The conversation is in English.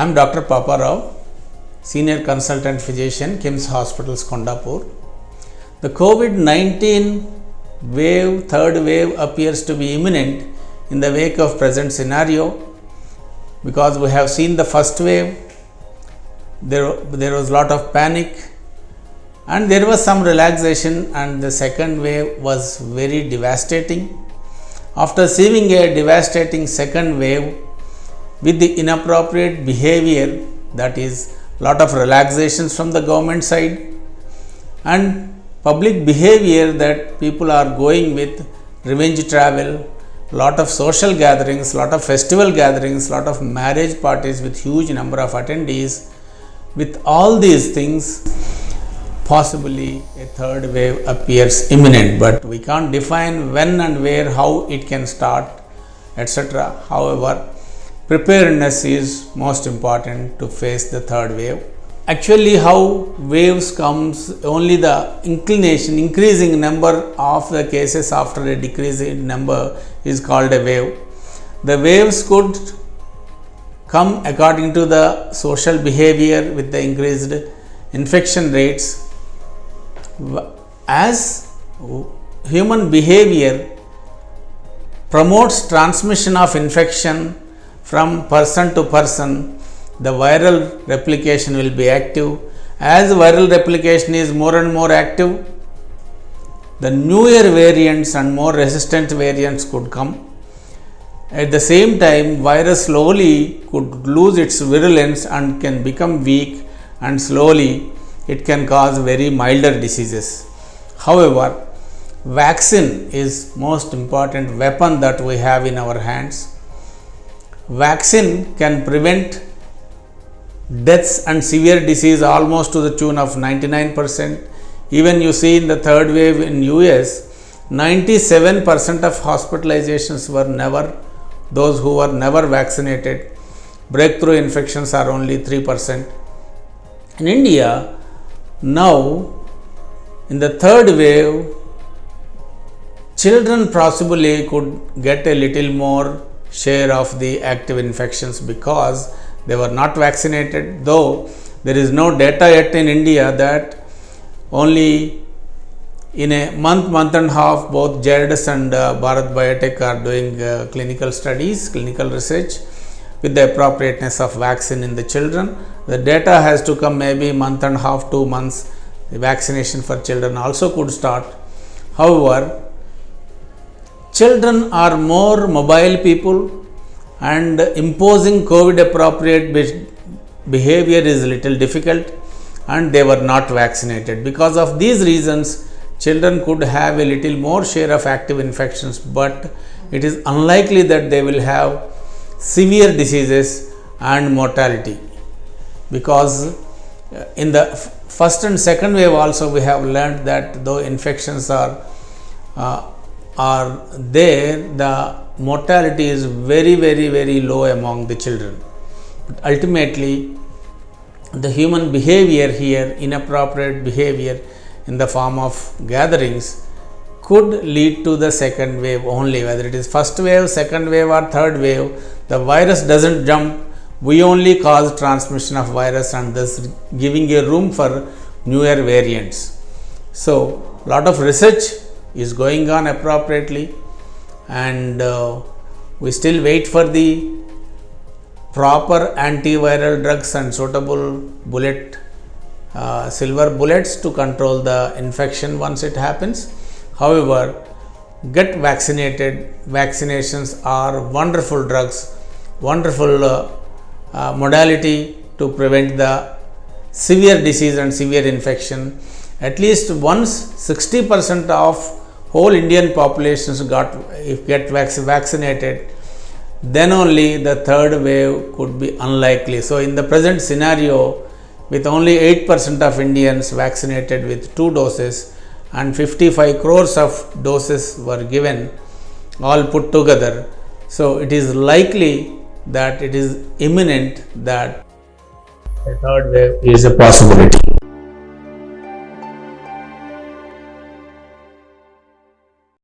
I'm Dr. Papa Rao, Senior Consultant Physician, KIMS Hospitals, Kondapur. The COVID-19 wave, third wave, appears to be imminent in the wake of present scenario, because we have seen the first wave. There was a lot of panic and there was some relaxation, and the second wave was very devastating. After seeing a devastating second wave with the inappropriate behavior, that is lot of relaxations from the government side and public behavior, that people are going with revenge travel, lot of social gatherings, lot of festival gatherings, lot of marriage parties with huge number of attendees. With all these things, possibly a third wave appears imminent, but we can't define when and where, how it can start, etc. However, preparedness is most important to face the third wave. Actually, how waves comes, only the increasing number of the cases after a decreasing number is called a wave. The waves could come according to the social behavior with the increased infection rates. As human behavior promotes transmission of infection from person to person, the viral replication will be active. As viral replication is more and more active, the newer variants and more resistant variants could come. At the same time, virus slowly could lose its virulence and can become weak, and slowly it can cause very milder diseases. However, vaccine is most important weapon that we have in our hands. Vaccine can prevent deaths and severe disease almost to the tune of 99%. Even you see in the third wave in US, 97% of hospitalizations were those who were never vaccinated. Breakthrough infections are only 3%. In India, now in the third wave, children possibly could get a little more share of the active infections because they were not vaccinated, though there is no data yet in India that only in a month and a half, both JARDS and Bharat Biotech are doing clinical studies, clinical research with the appropriateness of vaccine in the children. The data has to come maybe month and a half, 2 months. The vaccination for children also could start. However, children are more mobile people, and imposing COVID appropriate behavior is a little difficult, and they were not vaccinated. Because of these reasons, children could have a little more share of active infections, but it is unlikely that they will have severe diseases and mortality, because in the first and second wave also we have learned that though infections are there, the mortality is very low among the children. But ultimately, the human behavior here, inappropriate behavior in the form of gatherings, could lead to the second wave only. Whether it is first wave, second wave or third wave, the virus doesn't jump. We only cause transmission of virus and thus giving a room for newer variants. So, lot of research is going on appropriately, and we still wait for the proper antiviral drugs and suitable silver bullets to control the infection once it happens. However, get vaccinated. Vaccinations are wonderful drugs, wonderful modality to prevent the severe disease and severe infection. At least once 60% of whole Indian populations get vaccinated, then only the third wave could be unlikely. So in the present scenario, with only 8% of Indians vaccinated with 2 doses and 55 crores of doses were given, all put together, so it is likely that it is imminent that a third wave is a possibility.